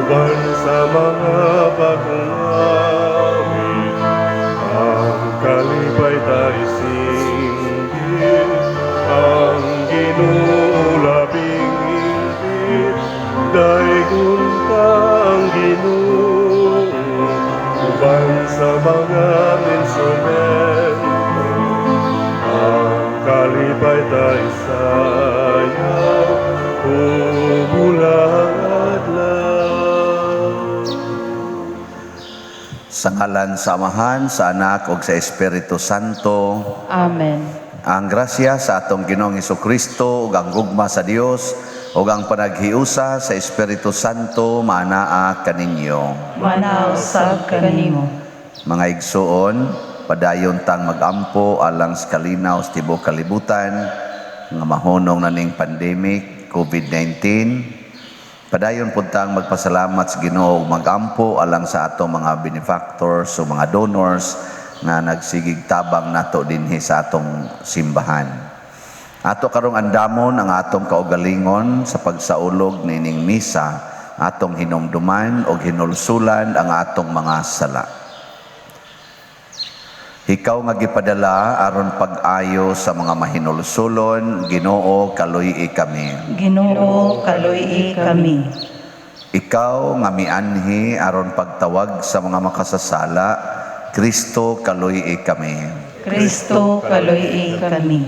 uban sa mga bagong awit, ang kalipay tayo singgit, ang Ginoo labing ingit, daygon ka ang Ginoo, uban sa mga instrumento, ang kalipay tayo sayaw, umulang adlaw. Sa ngalan sa Amahan, sa Anak, ug sa Espiritu Santo. Amen. Ang grasya sa atong Ginoong Hesukristo ug ang gugma sa Dios ug ang panaghiusa sa Espiritu Santo maanaa kaninyo. Manaw sa kanimo. Mga igsuon, padayon tang magampo alang sa kalinaw sa tibuok kalibutan nga mahunong na ning pandemic COVID-19. Padayon pud tang magpasalamat sa Ginoo ug magampo alang sa atong mga benefactors o mga donors nga nagsigig tabang nato dinhi sa atong simbahan. Ato karong andamon ang atong kaugalingon sa pagsaulog nining misa, atong hinumduman o hinulsulan ang atong mga sala. Ikaw nga gipadala aron pag-ayo sa mga mahinulsulon, Ginoo kaluy-i kami. Ginoo kaluy kami. Ikaw nga mianhi aron pagtawag sa mga makasasala, Kristo kaluy-i kami. Kristo kaluy kami.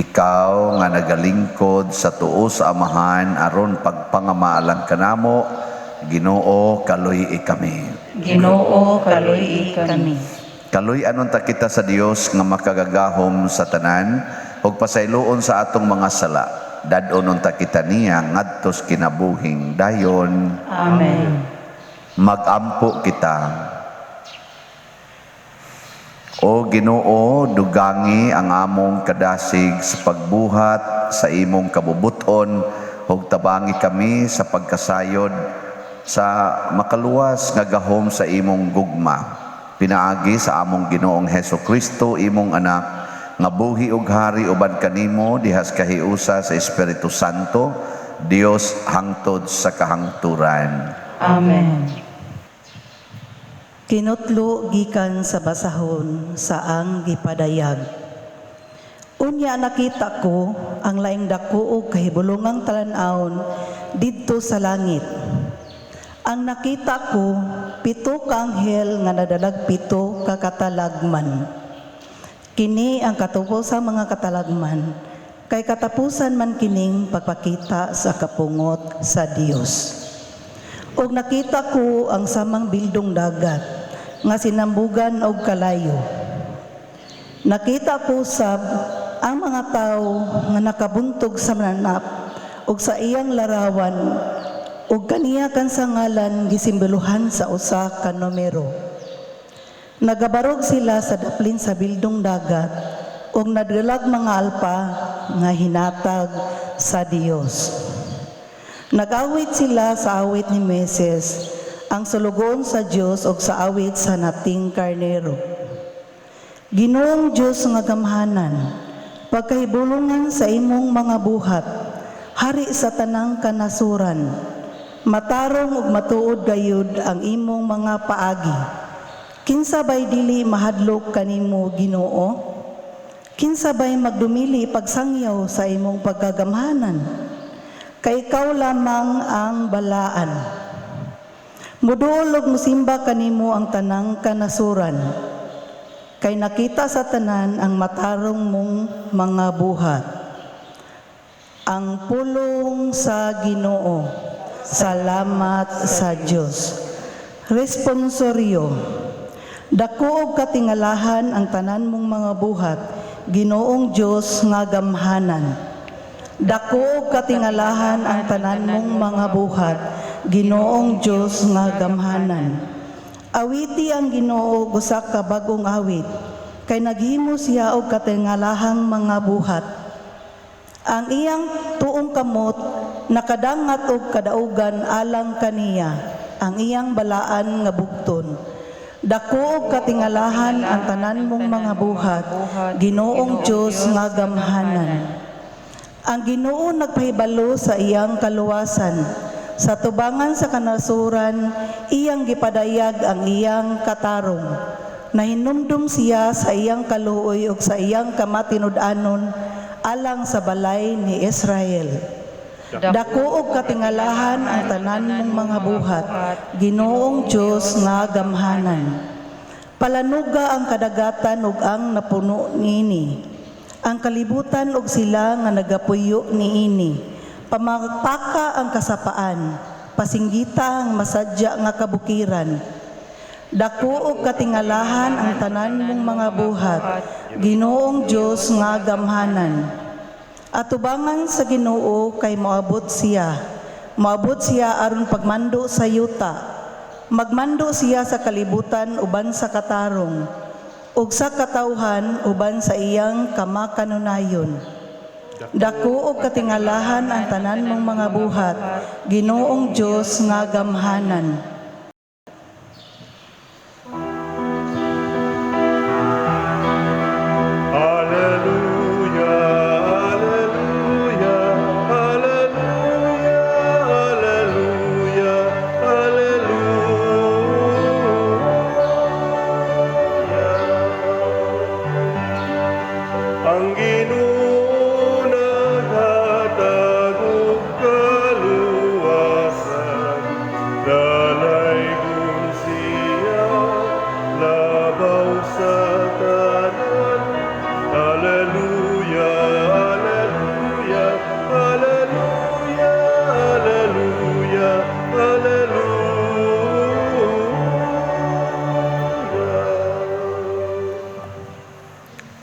Ikaw nga nagalingkod sa tuo sa Amahan aron pagpangamaalang kanamo, Ginoo kaluy-i kami. Ginoo kaluy kami. Kaluy anon ta kita sa Dios nga makagagahom sa tanan ug pasayloon sa atong mga sala. Dad-onon ta kita niya ngadtos kinabuhing dayon. Amen. Magampo kita. O Ginoo, dugangi ang among kadasig sa pagbuhat sa imong kabubuton ug tabangi kami sa pagkasayod sa makaluwas nga gahom sa imong gugma. Pinaagi sa among Ginoong Hesukristo imong anak nga buhi ug hari uban kanimo dihas kahiusa sa Espiritu Santo, Dios hangtod sa kahangturan. Amen. Kinutlo gikan sa basahon saang gipadayag. Unya nakita ko ang laing dako ug kahibulungang talan-awon didto sa langit. Ang nakita ko 7 ka anghel nga nadalag 7 ka katalagman. Kini ang katapos sa mga katalagman, kay katapusan man kining pagpakita sa kapungot sa Dios. Og nakita ko ang samang bildong dagat nga sinambugan og kalayo. Nakita ko sab ang mga tawo nga nakabuntog sa mananap og sa iyang larawan ug kaniya kan sa ngalan gisimbeluhan sa usa ka numero. Nagabarog sila sa daplin sa bildong dagat ug nagdalag mga alpa nga hinatag sa Dios. Nag-awit sila sa awit ni Meses, ang sulugon sa Dios ug sa awit sa nating karnero. Ginoong Dios nga gamhanan, pagkahibulungan sa imong mga buhat, hari sa tanang kanasuran, matarong ug matuod gayud ang imong mga paagi. Kinsa bay dili mahadlok kanimo, Ginoo? Kinsa bay magdumili pagsangyaw sa imong pagkagamhanan? Kay ikaw lamang ang balaan. Muduol ug musimba kanimo ang tanang kanasuran. Kay nakita sa tanan ang matarong mong mga buhat. Ang pulong sa Ginoo. Salamat sa Dios. Responsoryo. Dako og katingalahan ang tanan mong mga buhat, Ginoong Dios nga gamhanan. Dako og katingalahan ang tanan mong mga buhat, Ginoong Dios nga gamhanan. Awiti ang Ginoo usa ka bagong awit, kay naghimo siya og katingalahang mga buhat. Ang iyang tuong kamot nakadangat og kadaugan alang kaniya, ang iyang balaan nga bugton. Dako og katingalahan ang tanan mong mga buhat, Ginoong Dios nga gamhanan. Ang Ginoo nagpahibalo sa iyang kaluwasan, Sa tubangan sa kanasuran, iyang gipadayag ang iyang katarong. Nahinumdum siya sa iyang kaluoy ug sa iyang kamatinud-anon alang sa balay ni Israel. Dako og katingalahan ang tanan mong mga buhat, Ginoong Dios nga gamhanan. Palanuga ang kadagatan ug ang napuno niini. Ang kalibutan ug sila nga nagapuyo niini. Pamagpaka ang kasapaan, pasinggita ang masadya nga kabukiran. Dako og katingalahan ang tanan mong mga buhat, Ginoong Dios nga gamhanan. Atubangan sa Ginoo kay moabot siya. Moabot siya aron pagmando sa yuta. Magmando siya sa kalibutan uban sa katarong, ug sa katawhan uban sa iyang kamakanunayon. Dako og katingalahan ang tanan mong mga buhat, Ginoong Dios nga gamhanan. Alleluia, alleluia, alleluia, alleluia, alleluia. Ang Ginoo naghatag og kaluwasan, dalaygon siya labaw sa tanan. Alleluia, alleluia, alleluia, alleluia, alleluia.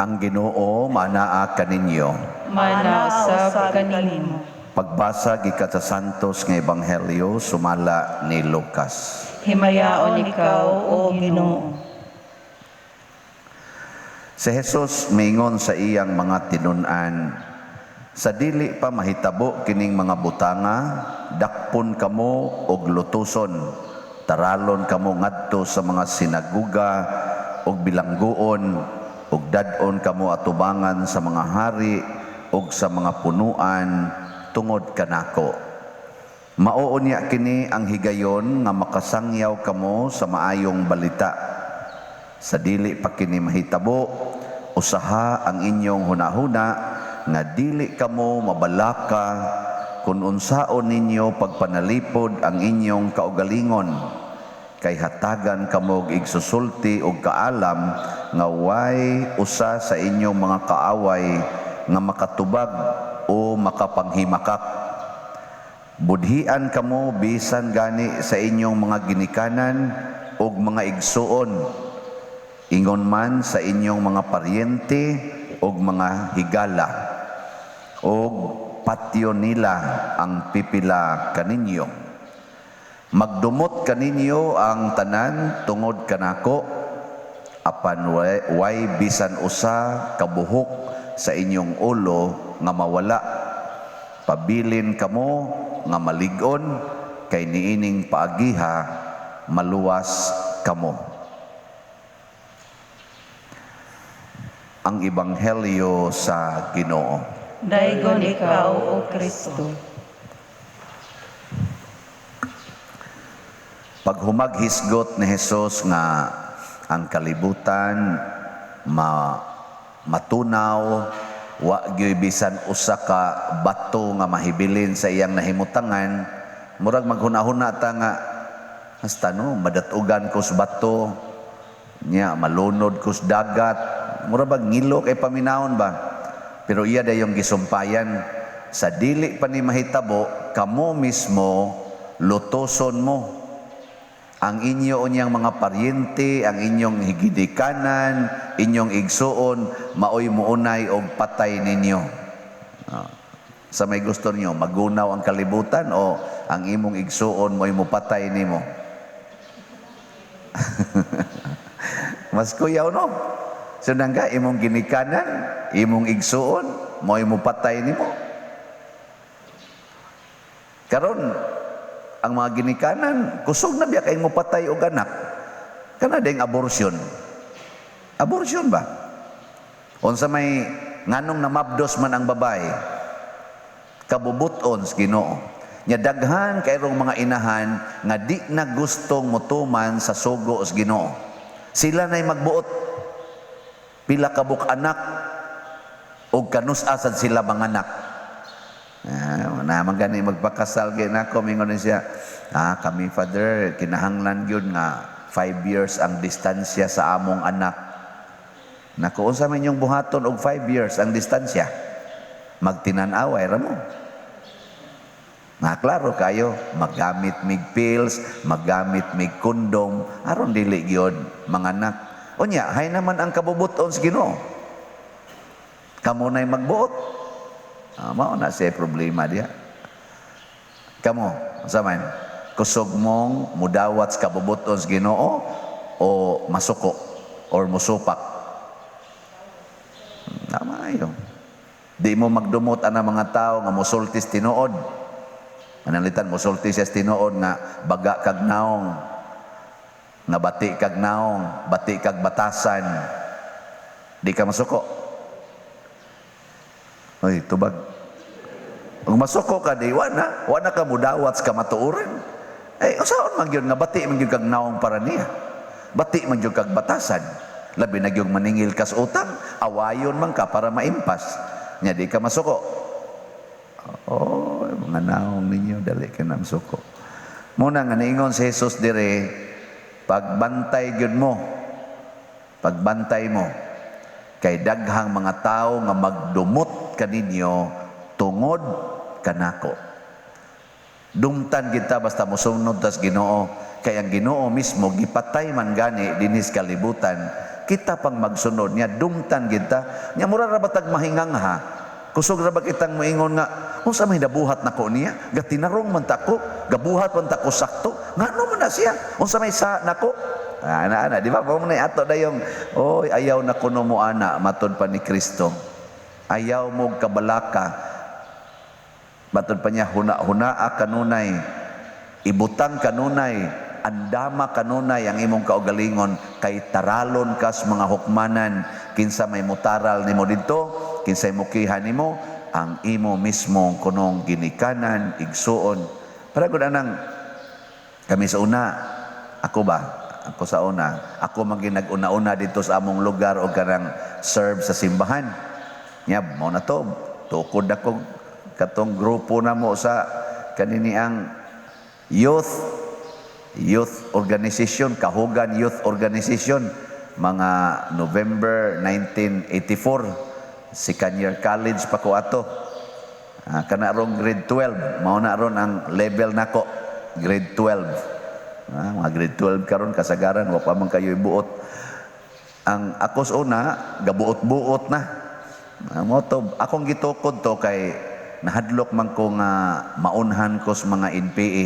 Ang Ginoo manaa kaninyo. Manasab kanimo. Pagbasa gikat sa Santos nga Ebanghelyo sumala ni Lucas. Himayaon ikaw, O Ginoo. Si Jesus mingon sa iyang mga tinun-an, sa dili pa mahitabo kining mga butanga, dakpon kamo og lutuson, taralon kamo ngadto sa mga sinaguga og bilangguon, ug dad-on kamo atubangan sa mga hari ug sa mga punuan tungod kanako. Mao unya kini ang higayon nga makasangyaw kamo sa maayong balita. Sa dili pa kini mahitabo, usaha ang inyong hunahuna nga dili kamo mabalaka kung unsaon ninyo pagpanalipod ang inyong kaugalingon, kay hatagan kamo og igsusulti og kaalam nga way usa sa inyong mga kaaway nga makatubag o makapanghimakak. Budhian kamo bisan gani sa inyong mga ginikanan ug mga igsuon, ingon man sa inyong mga paryente ug mga higala, ug patyo nila ang pipila kaninyo. Magdumot kaninyo ang tanan tungod kanako, apan way bisan usa kabuhok sa inyong ulo nga mawala. Pabilin kamo nga malig-on, kay niining paagiha maluwas kamo. Ang Ebanghelyo sa Ginoo. Daygon ikaw, O Kristo. Paghumaghisgot ni Jesus nga ang kalibutan matunaw, wa gyud bisan usa ka bato nga mahibilin sa iyang nahimutangan, murag maghunahuna ta nga hasta no madatugan kus bato nya malunod kus dagat, murag bag ngilo kay paminawon ba. Pero iya dayong gisumpayan, sa dili pa ni mahitabo kamo mismo lutoson mo ang inyo unyang mga paryente, ang inyong higidikanan, inyong igsuon, maoy muunay o patay ninyo. Sa may gusto niyo, magunaw ang kalibutan o ang imong igsuon mo'y mupatay nimo? Mas kuyaw no? So nangga, imong ginikanan, imong igsuon, mo'y mupatay nimo? Karon, ang mga ginikanan, kusog na biya kayong mupatay o ganak. Kana ding abortion. Abortion ba? Unsa may nganong namabdos man ang babae, kabubuton sa Ginoo. Nya daghan kayrong mga inahan nga di na gustong mutuman sa sugo sa Ginoo. Sila na'y magbuot. Pila kabuk anak o kanus-asad sila manganak. Naman gani magpakasal kay nako mingon siya. Kami father kinahanglan gyud nga 5 years ang distansya sa among anak. Nako unsa man yung buhaton og 5 years ang distansya? Magtinan-away ra mo. Klaro kayo, maggamit mig pills, maggamit mig kondom, aron dili gyud manganak. Unya, hay naman ang kabubuton sa Ginoo. Kamo na'y magbuot. Mao na siya problema diha. Kamo, sa man, kusog mong mudawat sa kabubuton sa Ginoo o masuko or musupak. Tama yun. Di mo magdumot ang mga tao nga musultis tinuod. Manalitan musultis siya tinuod nga baga kag naong, nga bati kag naong, bati kag batasan. Di ka masuko. Oy, tubag. Kung masuko ka di wala ka mudawat sa kamatuoran. Usaon man gyud nga bati man gyud kag naong para niya. Bati man gyud kag batasan. Labi na gyud maningil kas utang, awayon man ka para maimpas. Nya di ka masuko. Mga naong ninyo dali ka na masuko. Muna nga niingon si Jesus dire, pagbantay gyud mo. Pagbantay mo kay daghang mga tao nga magdumot kaninyo tungod kanako. Dumtan kita basta mosunod tas Ginoo, kay ang Ginoo mismo gipatay man gani dinis kalibutan, kita pang magsunod niya. Dumtan kita nya mura ra batag mahingang ha. Kusog ra ba kitang moingon nga unsa may nabuhat nako niya, gatinarong man tako, gabuhat man tako sakto, ngano man na siya, unsa may sa nako. Ana di ba mo na ato dayong ayaw na kuno mo ana matud pa ni Kristo. Ayaw mo kabalaka. Matud pa niya hunaa kanunay, ibutang kanunay, andama kanunay ang imong kaugalingon kay taralon kas mga hukmanan kinsa may mutaral nimo didto, kinsay mukihan nimo ang imo mismo kunong ginikanan igsuon. Para gud anang kami sa una, ako sa una, ako maginag-una-una dito sa among lugar o kanang serve sa simbahan. Nya mo na to, tukod ako katong grupo na mo sa kanini ang youth organization, Kahugan Youth Organization, mga November 1984, second year college pa ko ato. Kana rong grade 12, mao na ron ang level nako, grade 12. Mga grade 12 karon kasagaran wa pa man kayo ibuot. Ang ako sa una gabuot-buot na. Mo to akong gitukod to kay nahadlok man ko nga maunhan ko sa mga NPA.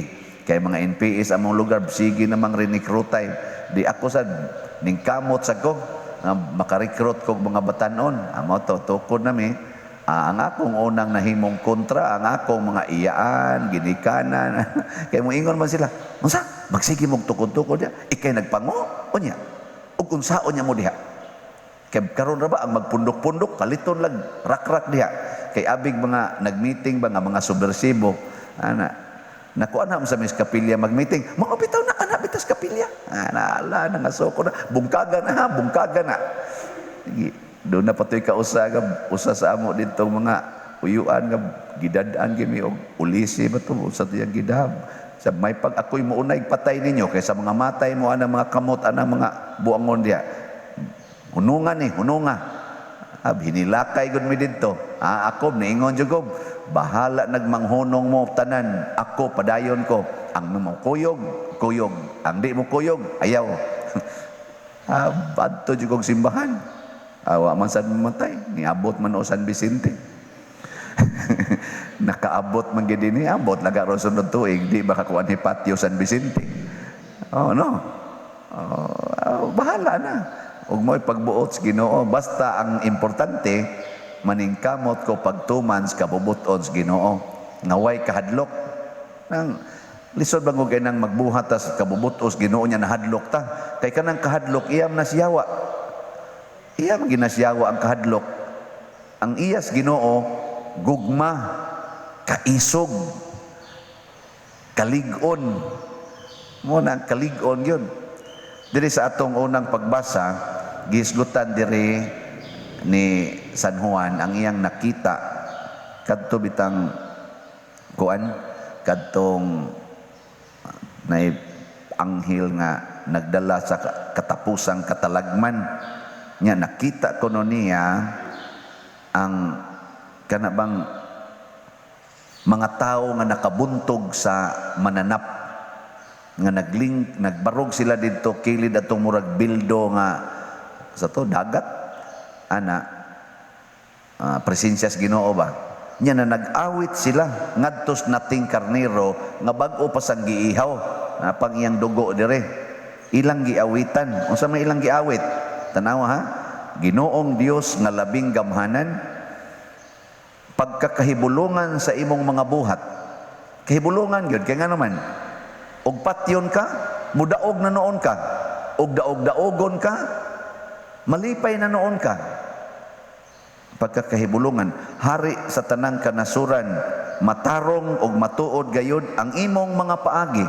Kay mga NPA sa among lugar sige namang rinikrutay. Di ako sad ning kamot sa ko nga makarekrut kog mga batanon. Amo to tukod nami. Ang akong unang nahimong kontra, ang akong mga iyaan, ginikanan. Kay mo ingon man sila, unsa? Magsige mong tukod-tukod niya. Ikay nagpango o niya. Ug unsaon niya mo diha. Kay karon ra ba ang magpundok-pundok, kaliton lang rak-rak diha. Kay abig mga nagmeeting ba nga mga subversibo. Nakuha na sa mis kapilya mag-meeting. Mga bitaw na anak bitas kapilya. Naala, nangasoko na. Bungkaga na. Doon na patoy usa sa amo dito mga uyuan nga gidadaan gimi og ulisi ba to sa tiyang gidahab. Sa may pag ako'y muunay patay ninyo kaysa mga matay mo ana mga kamot ana mga buangon diha. Hununga. Hinilakay gud mi didto. Ako niingon jud ko, bahala nagmanghunong mo tanan. Ako padayon ko. Ang mo kuyog. Ang di mo kuyog, ayaw. Badto jud kog simbahan. Awa man sad mamatay, niabot man o San Vicente. Nakaabot man gid ni abot laga ron sunod tuig, di baka kuan ni patio San Vicente. Bahala na. Ug mo'y pagbuot sa Ginoo, basta ang importante maningkamot ko pagtuman sa kabubuton sa Ginoo. Naway kahadlok. Nang lisod bang ug nang magbuhat sa kabubuton sa Ginoo nya nahadlok ta. Kay kanang kahadlok iyam na siyawa. Iya ginasyawa ang kahadlok. Ang iyas Ginoo gugma, kaisog. Kaligon. Muna kaligon yun. Diri sa atong unang pagbasa, gisgutan diri ni San Juan ang iyang nakita kadto bitang kuan kadtong na anghel nga nagdala sa katapusang katalagman nya. Nakita ko niya ang kanabang mga tao nga nakabuntog sa mananap nga nagbarog sila dito kilid atong murag bildo nga sa to dagat ana presensya sa Ginoo ba nya na nag-awit sila ngadtos nating karnero nga bag-o pa sang giihaw pang iyang dugo dire. Ilang giawitan, unsa may ilang giawit? Tanawa ha, Ginoong Dios nga labing gamhanan, pagkakahibulungan sa imong mga buhat. Kahibulungan gyud kay nga naman og patyon ka, mudaog na noon ka, og daog-daogon ka, malipay na noon ka. Pagkakahibulungan, hari sa tanang kanasuran, matarong og matuod gayud ang imong mga paagi.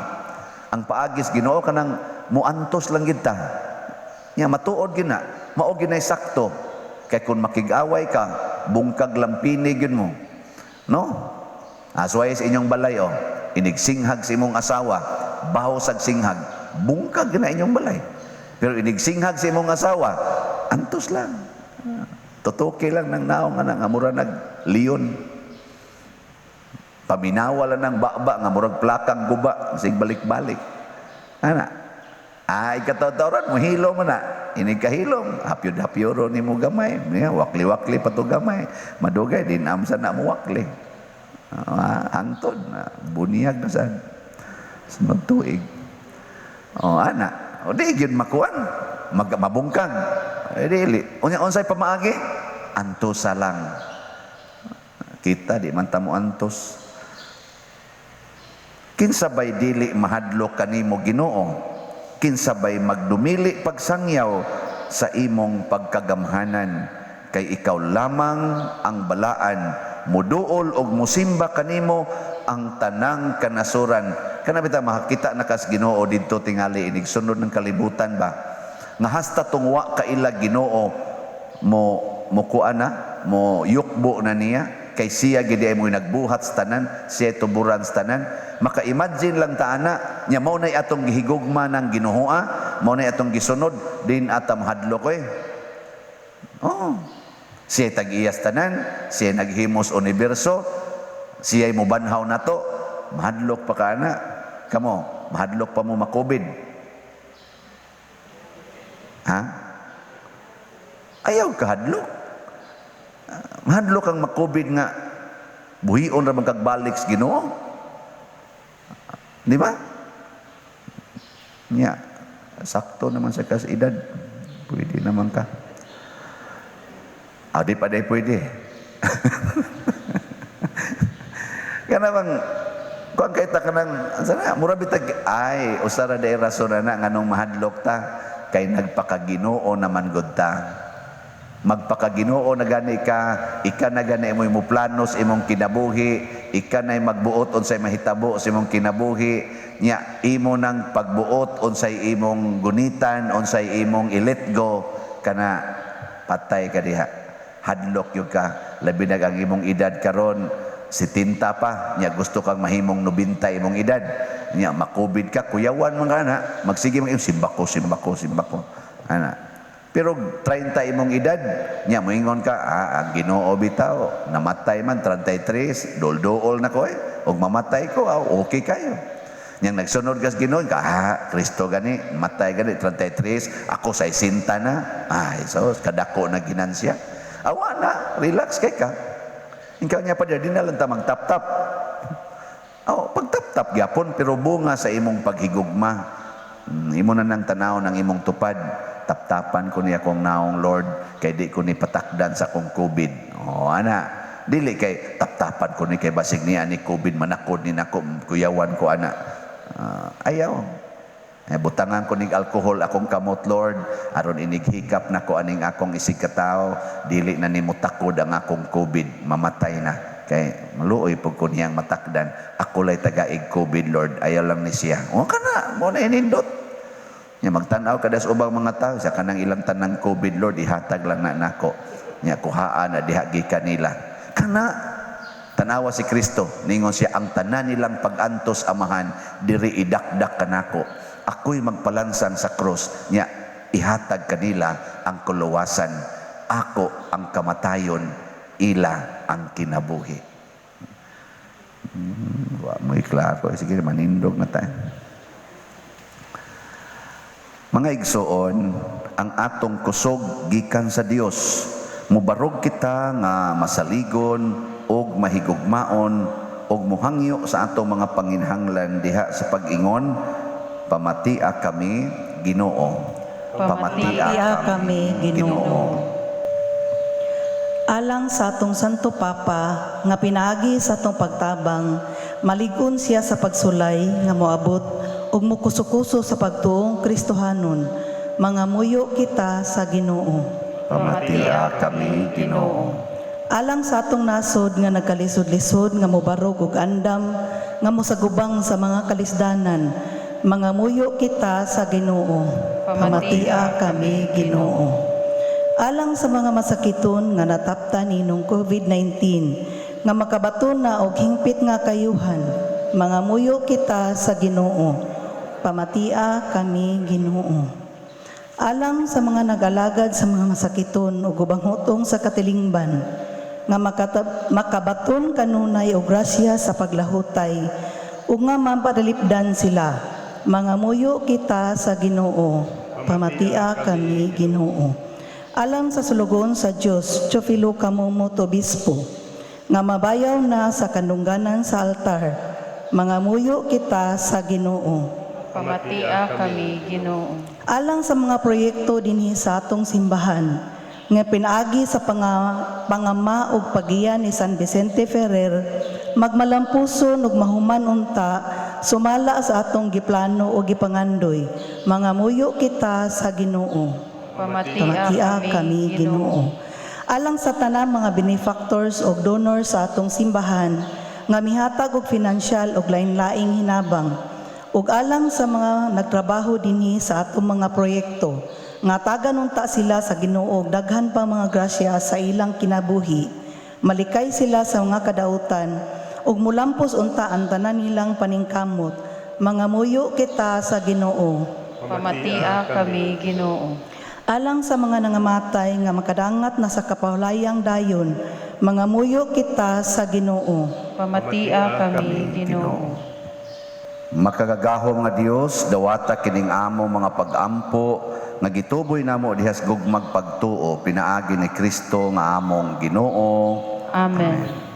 Ang paagis Ginoo kanang muantos lang gid ta. Nya matuod gyud na, mao gyud nay sakto. Kay kun makig-away ka, bungkag lampini gyud mo. No? Asway sa inyong balay inigsinghag sa imong asawa, baho sag singhag, bungkag gyud na inyong balay. Pero inigsinghag sa imong asawa, antos lang. Tutuki lang ng naong nga mura nag leon. Paminawa lang ng baba nga murag plakang guba sig balik-balik. Ana. Ay katawtaran mo hilom na. Ini kahilom, hapyod-hapyoro ni mo gamay. Wakli-wakli pa to gamay. Madugay din amsa na mo wakli. Hangtod na buniyag na sad. Sunod tuig. Ana. O di gyud makuan. Mabungkag. Dili. Unsay pamaagi? Antusa lang. Kita di man ta mo antos. Kinsabay dili mahadlok kanimo Ginoo, kinsabay magdumili pagsangyaw sa imong pagkagamhanan, kay ikaw lamang ang balaan, muduol og musimba kanimo ang tanang kanasuran. Kana bitaw makakita na kas Ginoo didto tingali inig sunod ng kalibutan ba? Nga hasta tungwa kaila Ginoo mo kuana, mo yukbo na niya. Kay siya gid ay mo nagbuhat sa tanan, siya tuburan sa tanan. Maka-imagine lang ta ana, nya mao nay atong gihigugma ng Ginooa, mao nay atong gisunod din atam hadlok siya tag-iyas tanan, siya naghimos universo, siya mo banhaw nato, mahadlok pa ka ana. Kamo, mahadlok pa mo makubid. Ha? Ayaw ka hadlok. Mahadlok kang makubid nga buhion ra man kag balik sa Ginoo. Di ba? Nya sakto naman sa kasedad. Pwede naman ka. Di pa day pwede. Kana bang kuan kay ta kanang sana mura bitag ay usara day rason na nganong mahadlok ta kay nagpakaginoo naman gud ta. Magpakaginoo na gani ka, ika na gani mo planos imong kinabuhi, ika na magbuot unsay mahitabo sa imong kinabuhi, nya imo nang pagbuot unsay imong gunitan, unsay imong i-let go kana patay ka diha. Hadlok yun ka, labi na ang imong edad karon 70 pa, nya gusto kang mahimong 90 imong edad, nya makubid ka, kuyawan man ka na, magsige man simbako. Ana. Pero 30 imong edad, nya moingon ka, ang Ginoo bitaw, namatay man 33, dol-dool na ko og mamatay ko, okay kayo. Yang nagsunod kas Ginoo ka, Kristo gani, matay gani 33, ako 60 na. Ay, so kadako na ginansya. Awa na, relax kay ka. Ikaw niya pa di na lang ta magtap-tap. Pagtap-tap gyapon pero bunga sa imong paghigugma. Imo na nang tanaw ng imong tupad. Taptapan ko niya kong naong Lord, kay di ko ni patakdan sa kong COVID. Ana, dili kay taptapan ko ni kay basig niya ni COVID, manakod ni nako, kuyawan ko ana. Ayaw. Butangan ko ning alcohol akong kamot Lord, aron inighikap nako aning akong isig katao, dili na nimo takod ang akong COVID, mamatay na. kay maluoy pag ko niyang matakdan, ako lay tagaig COVID, Lord, ayaw lang ni siya. O ka na, mo na inindot. Nya magtanaw kada sa ubang mga tao, sa kanang ilang tanang COVID, Lord, ihatag lang na nako. Nya kuhaan na dihagi kanila. Kana, tanawa si Kristo, ningon siya, ang tanan nilang pag-antos amahan, diri idakdak kanako. Ako'y magpalansan sa cross, nya ihatag kanila ang kuluwasan. Ako ang kamatayon, ila ang kinabuhi. Wa mo klaro, sige manindog na tayo. Mga igsoon, ang atong kusog gikan sa Dios. Mubarog kita nga masaligon og mahigugmaon og muhangyo sa atong mga panginhanglan diha sa pag-ingon, pamatia kami Ginoo. Pamatia kami, Ginoo. Alang sa atong Santo Papa, nga pinaagi sa atong pagtabang, maligon siya sa pagsulay nga moabot ug mukuso-kuso sa pagtuong Kristohanon, mga muyo kita sa Ginoo. Pamatia kami Ginoo. Alang sa atong nasod nga nagkalisod-lisod nga mobarog ug andam nga mosagubang sa mga kalisdanan, mga muyo kita sa Ginoo. Pamatia kami Ginoo. Alang sa mga masakiton nga nataptan ninong COVID-19 nga makabaton na og hingpit nga kayuhan, mga muyo kita sa Ginoo. Pamatia kami Ginoo. Alang sa mga nag-alagad sa mga masakiton ug ubang hutong sa katilingban nga makabaton kanunay og grasya sa paglahutay ug nga mapadalipdan sila, mga muyo kita sa Ginoo. Pamatia kami Ginoo. Alang sa sulugon sa Dios, Teofilo Kamumoto Obispo, nga mabayaw na sa kanungganan sa altar, mga muyo kita sa Ginoo. Pamatia kami Ginoo. Alang sa mga proyekto dinhi sa atong simbahan, nga pinaagi sa pangama ug pagiya ni San Vicente Ferrer, magmalampuson ug mahuman unta, sumala sa atong giplano o gipangandoy, mga muyo kita sa Ginoo. Pamatia kami Ginoo. Alang sa tanan mga benefactors o donors sa atong simbahan nga mihatag og pinansyal og lain-laing hinabang, ug alang sa mga nagtrabaho dinhi sa atong mga proyekto nga tagan unta sila sa Ginoo og daghan pa mga grasya sa ilang kinabuhi, malikay sila sa mga kadautan ug mulampos unta ang tanan nilang paningkamot, mga muyo kita sa Ginoo. Pamatia kami Ginoo. Alang sa mga nangamatay nga makadangat na sa kapahulayang dayon, mga muyo kita sa Ginoo. Pamatia kami Ginoo. Makagagahom nga Dios, dawata kining amo mga pag-ampo nga gituboy namo dihas gugmag pagtuo, pinaagi ni Kristo nga among Ginoo. Amen.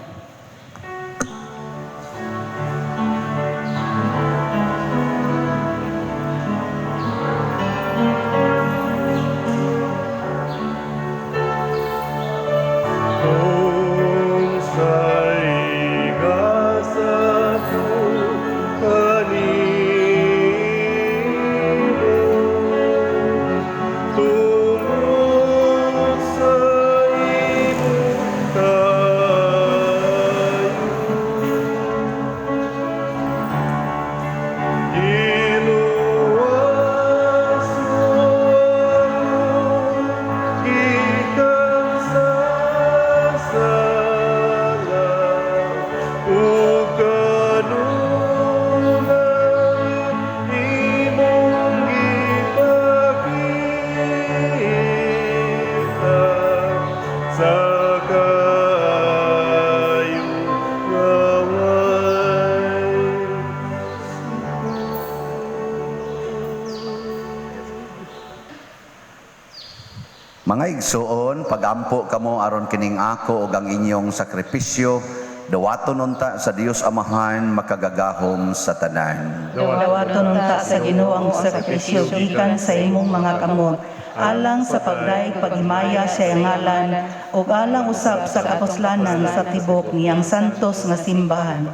Mga igsoon, pagampo kamo aron kining ako ug ang inyong sakripisyo, dawaton unta sa Dios Amahan makagagahom sa tanan. Dawaton unta sa Ginoo ang sakripisyo gikan sa imong mga kamot, alang sa pagdaig paghimaya sa ngalan ug alang usab sa kapuslanan sa tibok niyang santos nga simbahan.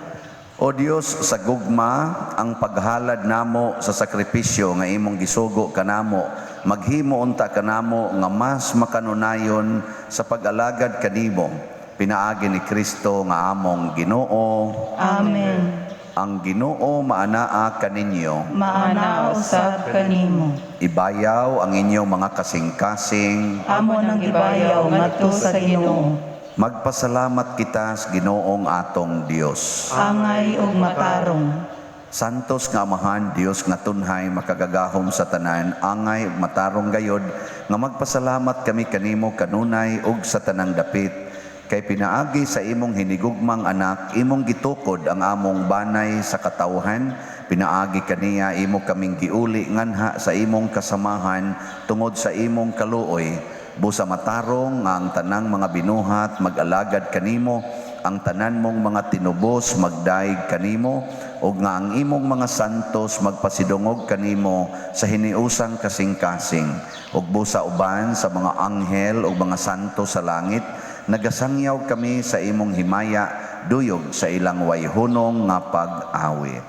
O Dios, sa gugma ang paghalad namo sa sakripisyo nga imong gisugo kanamo, maghimo unta kanamo nga mas makanunayon sa pag-alagad kanimo, Pinaagi ni Kristo nga among Ginoo. Amen. Ang Ginoo maanaa kaninyo. Maana usab kanimo. Ibayaw ang inyong mga kasing-kasing. Amo nang gibayaw ngadto sa Ginoo. Magpasalamat kita sa Ginoong atong Dios. Angay ug matarong. Santos nga Amahan, Dios nga tunhay makagagahom sa tanan, angay ug matarong gayod nga magpasalamat kami kanimo kanunay ug sa tanang dapit. Kay pinaagi sa imong hinigugmang anak, imong gitukod ang among banay sa katawhan, pinaagi kaniya imo kaming giuli nganha sa imong kasamahan tungod sa imong kaluoy. Busa matarong nga ang tanang mga binuhat mag-alagad kanimo, ang tanan mong mga tinubos magdaig kanimo, o nga ang imong mga santos magpasidungog kanimo sa hiniusang kasing-kasing, ug busa uban sa mga anghel o mga santos sa langit, nagasangyaw kami sa imong himaya, duyog sa ilang wayhunong nga pag-awit.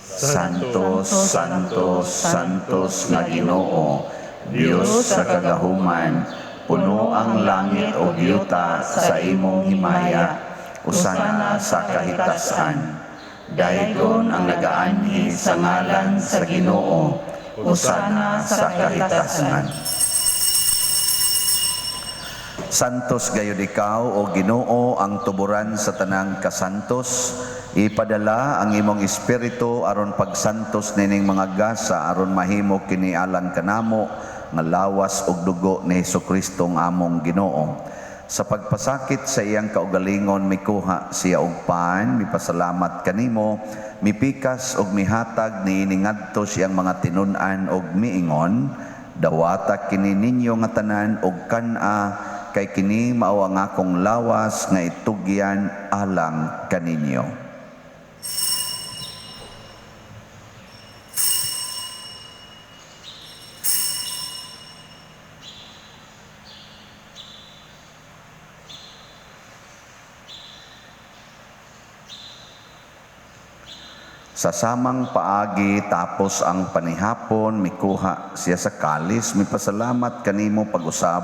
Santos, Santos, Santos nga Ginoo, Dios sa kagahuman, puno ang langit o yuta sa imong himaya, usana sa kahitasan. Daygon ang nagaanhi sa ngalan sa Ginoo, usana sa kahitasan. Santos gayud ikaw o Ginoo ang tuburan sa tanang kasantos. Ipadala ang imong espiritu aron pagsantos nining mga gasa aron mahimo kini alang kanamo nga lawas ug dugo ni Hesukristo nga among Ginoo. Sa pagpasakit sa iyang kaugalingon mikuha siya og paan, mipasalamat kanimo, mipikas og mihatag niini ngadto siyang mga tinun-an og miingon, dawata kini ninyo nga tanan og kan-a, kay kini mao ang akong lawas nga itugyan alang kaninyo. Sa samang paagi tapos ang panihapon, mikuha siya sa kalis, mipasalamat kanimo pag-usab,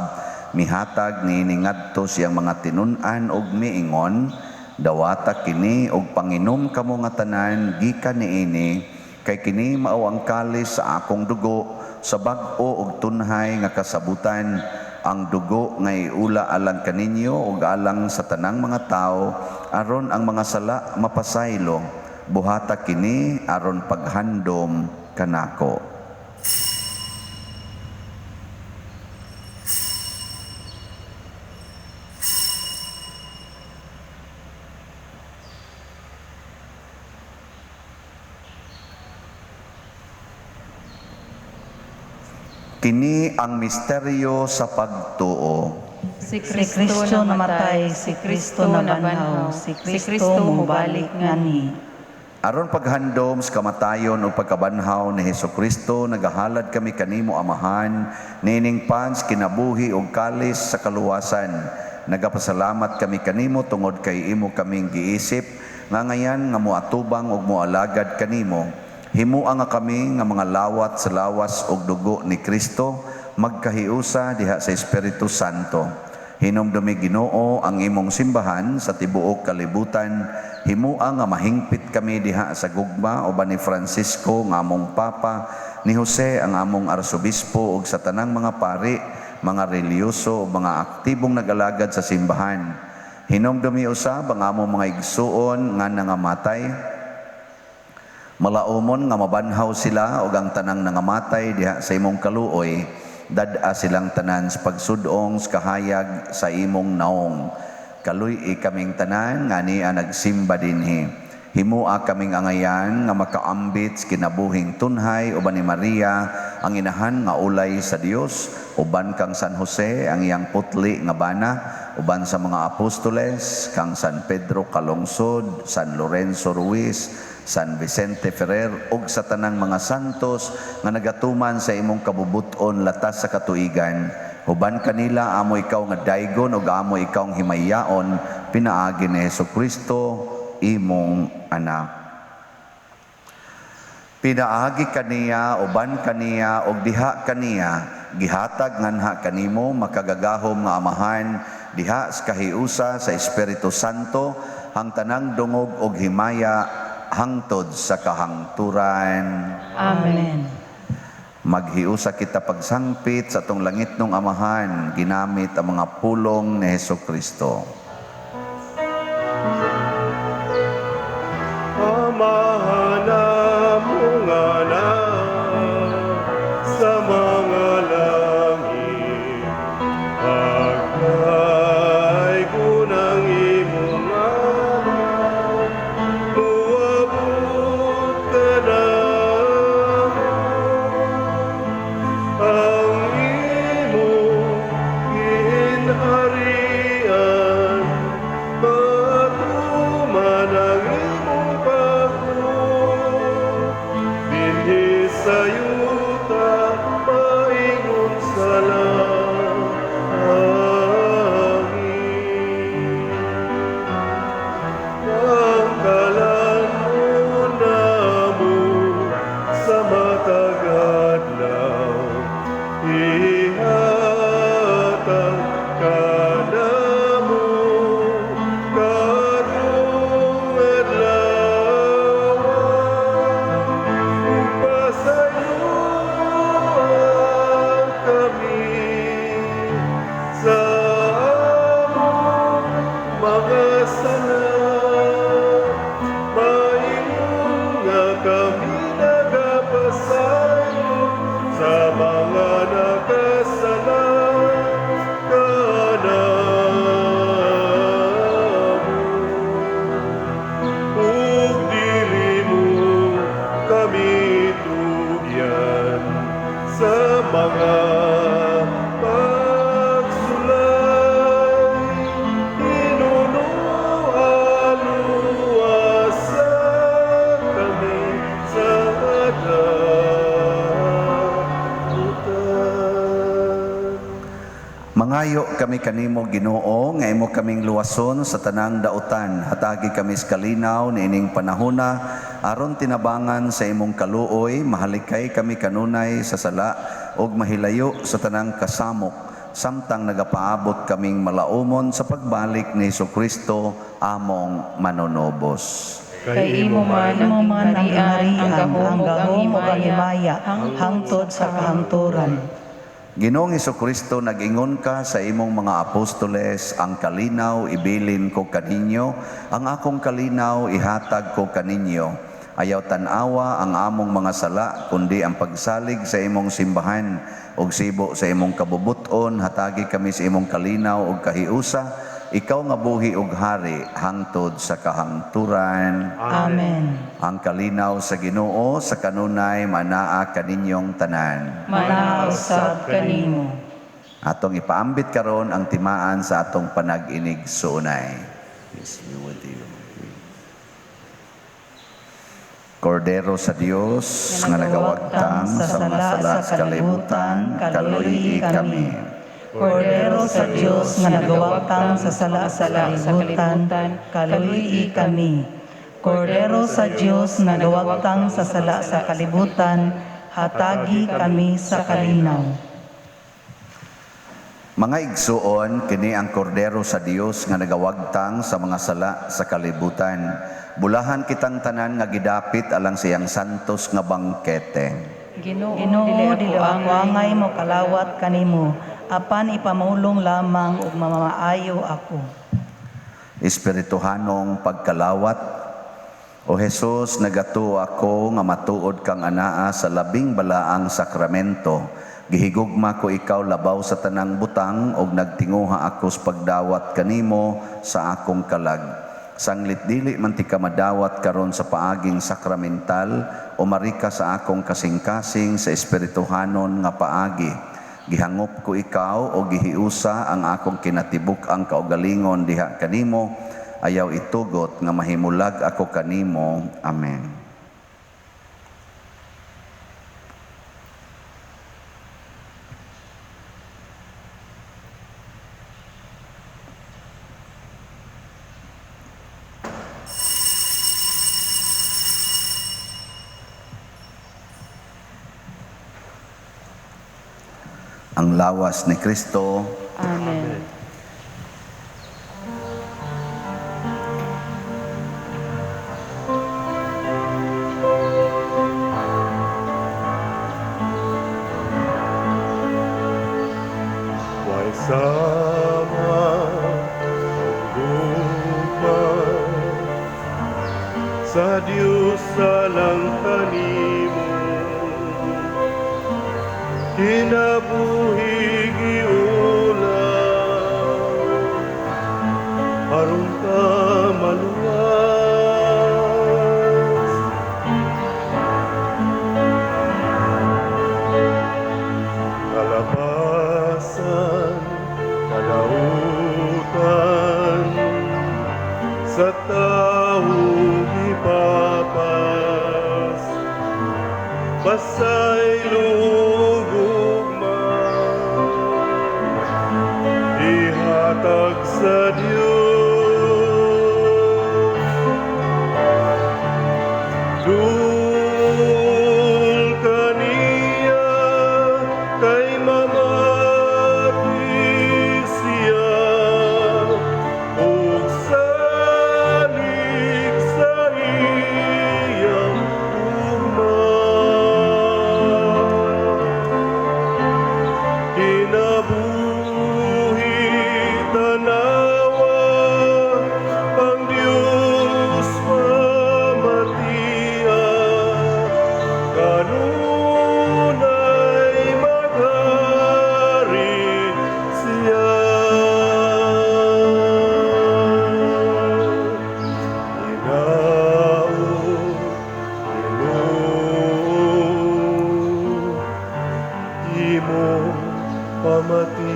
mihatag niini ngadto siyang mga tinun-an og miingon, dawata kini og panginom kamo nga tanan gikan niini, kay kini mao ang kalis sa akong dugo, sa bag-o og tunhay nga kasabutan, ang dugo nga iula alang kaninyo ug alang sa tanang mga tao, aron ang mga sala mapasaylo. Buhata kini aron paghandom kanako. Kini ang misteryo sa pagtuo. Si Kristo namatay, si Kristo nabanhaw, si Kristo mubalik ngani. Aron paghandom sa kamatayon o pagkabanhaw ni Hesukristo, nagahalad kami kanimo Amahan, nining pans kinabuhi o kalis sa kaluwasan. Nagapasalamat kami kanimo tungod kay imo kaming giisip, nga ngayan nga moatubang o moalagad kanimo. Himuang nga kami nga mga lawat sa lawas og dugo ni Kristo, magkahiusa diha sa Espiritu Santo. Hinumdumi Ginoo ang imong simbahan sa tibuok kalibutan, himuang nga mahingpit kami diha sa gugma uban ni Francisco nga among Papa, ni Jose ang among Arsobispo ug sa tanang mga pari, mga reliyoso ug mga aktibong nag-alagad sa simbahan. Hinumdumi usab ang among mga igsuon nga nangamatay, malaumon nga mabanhaw sila ug ang tanang nangamatay diha sa imong kaluoy, dad-a silang tanan sa pagsudong sa kahayag sa imong naong. Kaluy kaming tanan nga niya nagsimba dinhi. Himua kaming angayan nga makaambit sa kinabuhing tunhay uban ni Maria ang inahan nga ulay sa Dios, uban kang San Jose ang iyang putli nga bana, uban sa mga apostoles kang San Pedro Calungsod, San Lorenzo Ruiz, San Vicente Ferrer ug sa tanang mga santos nga nagatuman sa imong kabubuton latas sa katuigan. Huban kanila amo ikaw nga daygon ug amo ikaw ang himayaon, pinaagi ni Hesukristo imong anak. Pinaagi kaniya uban kaniya ug diha kaniya gihatag nganha kanimo makagagahom nga Amahan, diha sa kahiusa sa Espiritu Santo, hang tanang dungog og himaya hangtod sa kahangturan. Amen. Maghiusa kita pagsangpit sa atong langitnong Amahan, ginamit ang mga pulong ni Hesukristo. Amahan namong anak sa mga langit, pagkay gunang imong anak, muabot ka na ang imong ginharian, matuman ang imong pagod, binhi sa yuta, maingon sa langit. Pangkalan mo namo sa matag adlaw, ihatag ka namo karong adlaw. Pasayloan kami sa among mga sala, maingon nga kami nagapasayo sa mga nakasala kanamo. Ug dili mo kami tugyan sa mga pagsulay, inunuan-luwasa kami sa kadakutan. Mangayo kami kanimo Ginoo nga imo kaming luwason sa tanang dautan. Hatagi kami sa kalinaw niining panahona aron tinabangan sa imong kaluoy, mahalikay kami kanunay sa sala ug mahilayo sa tanang kasamok, samtang nagapaabot kaming malaumon sa pagbalik ni Hesukristo among manonobos. Kay imo man ang harian, ang gahom ug ang himaya, hangtod sa kahangturan. Ginoong Hesukristo, nag-ingon ka sa imong mga apostoles, ang kalinaw ibilin ko kaninyo, ang akong kalinaw ihatag ko kaninyo. Ayaw tanawa ang among mga sala, kundi ang pagsalig sa imong simbahan, ug sibo sa imong kabubuton, hatagi kami sa imong kalinaw ug kahiusa, ikaw nga buhi ug hari, hangtod sa kahangturan. Amen. Ang kalinaw sa Ginoo sa kanunay manaa kaninyong tanan. Manausab kanimo. Atong ipaambit karon ang timaan sa atong panag-inig suunay. Peace be with you. Kordero sa Dios nga nagawagtang sa mga sala sa kalibutan, kaluyi kami. Kordero sa Dios nga nagawagtang sa sala sa kalibutan, kaluyi kami. Kordero sa Dios nga nagawagtang sa sala sa kalibutan, hatagi kami sa kalinaw. Mga igsuon, kini ang kordero sa Dios nga nagawagtang sa mga sala sa kalibutan. Bulahan kitang tanan nga gidapit alang siyang santos nga bangkete. Ginoo, dili ako angay mo kalawat kanimo, apan ipamulong lamang ug mamaayo ako. Espirituhanong pagkalawat, O Jesus, nagato ako nga matuod kang anaa sa labing balaang sakramento. Gihigugma ko ikaw labaw sa tanang butang og nagtinguha ako sa pagdawat kanimo sa akong kalag. Sanglit dili man ti ka madawat karon sa paaging sakramental o marika sa akong kasing-kasing sa espirituhanon nga paagi. Gihangop ko ikaw o gihiusa ang akong kinatibuk ang kaugalingon diha kanimo. Ayaw itugot nga mahimulag ako kanimo. Amen. Ang lawas ni Kristo. Amen. kanimo kinabuhi giulang aron ka maluwas kalabasan kadautan sa taong ipapas basay lugugma ihatag sa Diyos dul kaniya kay mamati siya ug salig sa iyang tugma kinabuhi tanawa ang Diyos pamatiya kanunay maghari siya imo pamatiyo.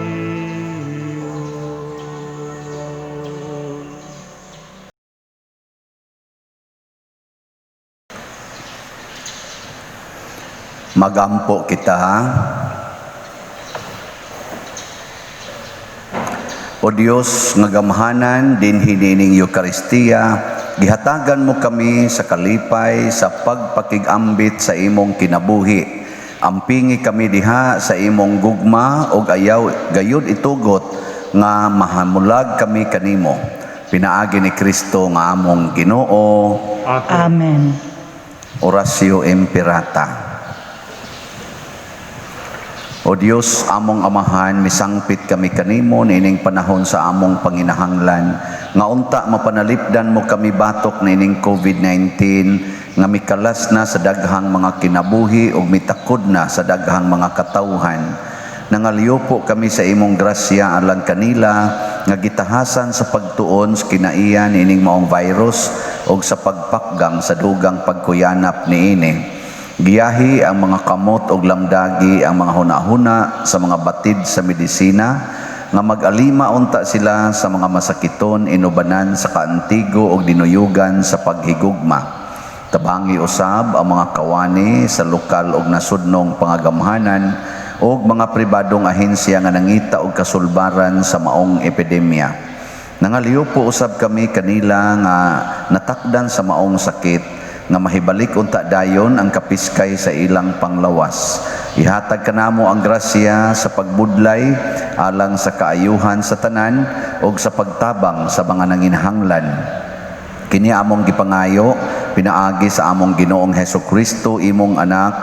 Magampo kita. O Dios nga gamhanan din hinining Eucharistia, gihatagan mo kami sa kalipay sa pagpakigambit sa imong kinabuhi. Ampingi kami diha sa imong gugma ug ayaw gayud itugot nga mahamulag kami kanimo. Pinaagi ni Kristo nga among Ginoo. Amen. Orasio Imperata. O Dios, among amahan, misangpit kami kanimo nining panahon sa among panginahanglan. Nga unta mapanalipdan mo kami batok nining COVID-19 nga mikalas na sa daghang mga kinabuhi ug mitakod na sa daghang mga katawhan. Nangaliyo po kami sa imong grasya alang kanila nga gitahasan sa pagtuon sa kinaiyan nining maong virus ug sa pagpakgang sa dugang pagkuyanap niini. Giyahi ang mga kamot og lamdagi ang mga hunahuna sa mga batid sa medisina nga mag-alima unta sila sa mga masakiton inubanan sa kaantigo og dinuyugan sa paghigugma. Tabangi usab ang mga kawani sa lokal og nasudnong pangagamhanan og mga pribadong ahensya nga nangita og kasulbaran sa maong epidemya. Nangaliyo po usab kami kanila nga natakdan sa maong sakit nga mahibalik unta dayon ang kapiskay sa ilang panglawas. Ihatag kanamo ang grasya sa pagbudlay alang sa kaayuhan sa tanan ug sa pagtabang sa mga nanginahanglan. Kini among gipangayo pinaagi sa among Ginoong Hesukristo imong anak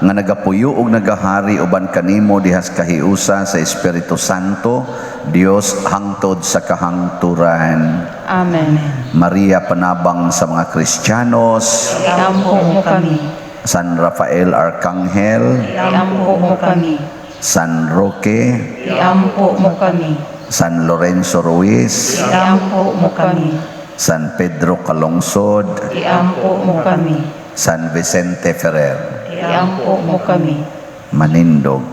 nga nagapuyo ug nagahari uban kanimo dihas kahiusa sa Espiritu Santo, Dios hangtod sa kahangturan. Amen. Maria panabang sa mga Kristiyanos, Iampo mo kami. San Rafael Arcangel, Iampo mo kami. San Roque, Iampo mo kami. San Lorenzo Ruiz, Iampo mo kami. San Pedro Calungsod, Iampo mo kami. San Vicente Ferrer, Iampo mo kami. Manindog.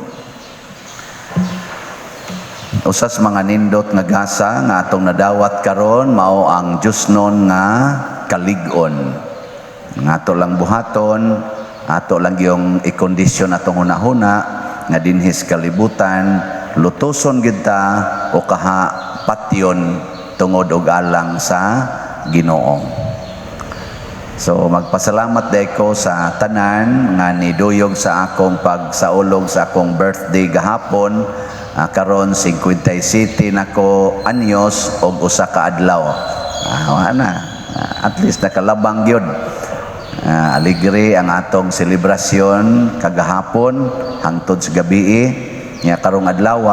Usas mga nindot nga gasa nga atong nadawat karon mao ang Diosnon nga kalig-on. Nga ato lang buhaton, ato lang yung i-kondisyon atong hunahuna nga dinhis kalibutan, lutuson gid ta o kaha patyon tungod og alang sa Ginoo. So magpasalamat day ko sa tanan nga niduyog sa akong pagsaulog sa akong birthday gahapon. Karon 57 nako anyos og usa ka adlaw. At least nakalabang gyud. Aligre ang atong selebrasyon kagahapon hangtod sa gabi. Nya karong adlaw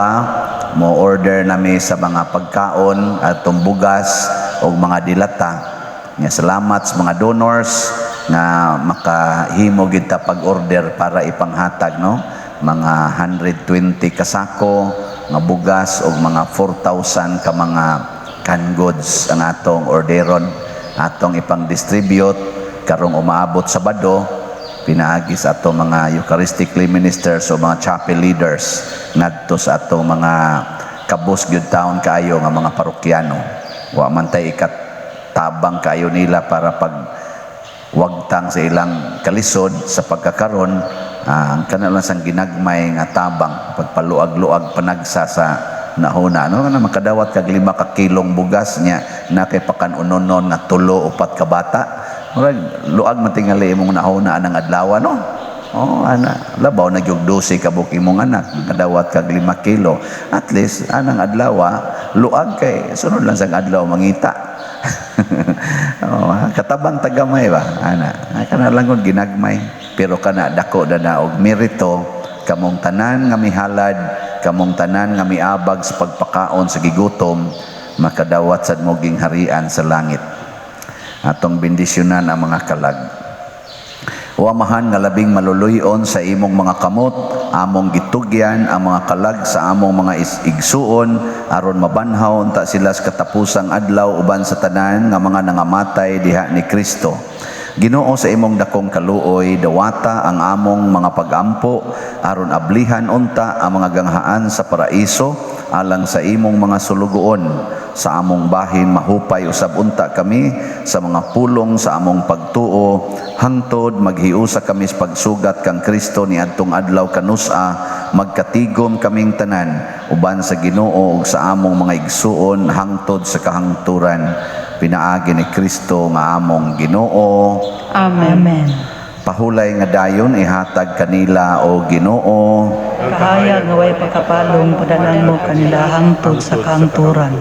mo order nami sa mga pagkaon atong bugas og mga dilata. Nya salamat sa mga donors nga makahimo gid ta pag-order para ipanghatag, no? Mga 120 kasako nga bugas o mga 4,000 ka mga canned goods ang atong orderon, atong ipang-distribute karong umaabot Sabado. Pinaagi sa atong mga Eucharistically ministers o mga chapel leaders ngadto sa atong mga kabus gyud taon kaayo nga mga parokyano. Wa man tay ikatabang kaayo nila para pag wagtang sa ilang kalisod sa pagkakaron, ang kanilang sang ginagmay nga tabang pagpaluag-luag panagsa sa nahuna, no, na makadawat kag 5 ka kilong bugas niya na kay pakanunonon nga 3 o 4 ka bata. Murag luag man tingali imong nahuna anang adlaw, no? Oh, ana labaw na gyud 12 ka buk imong anak kadawat kag 5 kilo. At least anang adlaw luag kay sunod lang sa adlaw mangita. Oh, katabang tagamay ba ana kana lang gud ginagmay, pero kana dako na og merito kamong tanan nga mihalad, kamong tanan nga miabag sa pagpakaon sa gigutom, makadawat sad mo ging harian sa langit. Atong bendisyonan ang mga kalag. Wamahan nga labing maluluyon sa imong mga kamot, among gitugyan ang mga kalag sa among mga igsuon aron mabanhaw ta sila sa katapusang adlaw uban sa tanan nga mga nangamatay diha ni Kristo. Ginoo, sa imong dakong kaluoy dawata ang among mga pagampo aron ablihan unta ang mga ganghaan sa paraiso alang sa imong mga sulugoon. Sa among bahin mahupay usab unta kami sa mga pulong sa among pagtuo hangtod maghiusa kami sa pagsugat kang Kristo niadtong adlaw kanusa, magkatigom kaming tanan uban sa Ginoo ug sa among mga igsuon hangtod sa kahangturan. Pinaagi ni Kristo nga among Ginoo. Amen. Pahulay nga dayon ihatag kanila o Ginoo. Kahayag nga way pagkapalong padanan mo kanila hangtod sa kahangturan.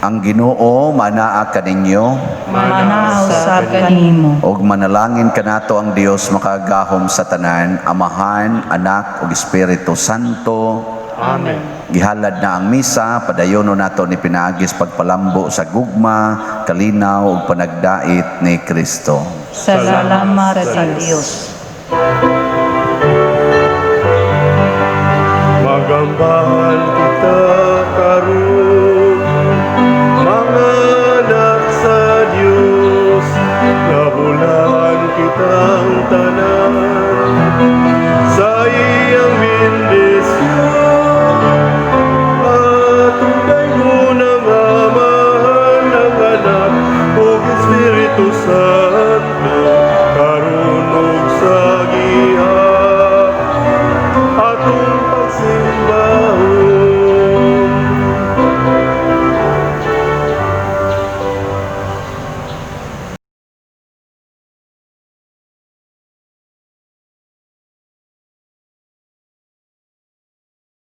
Ang Ginoo manaa kaninyo Manahaw sa kanimo. og manalangin kanato ang Dios makagahom sa tanan, Amahan, Anak ug Espiritu Santo. Amen. Gihalad na ang misa, padayono nato ni pinaagis pagpalambo sa gugma, kalinaw ug panagdait ni Kristo. Salamat sa Dios. Magambahan kita karon, mga anak sa Diyos, nabulahan kitang tanan sa iyang bendisyon. At tunay mo ng Amahan, ng Anak ug Espiritu Santo, karon ug sa gihapon atong pagsilayan.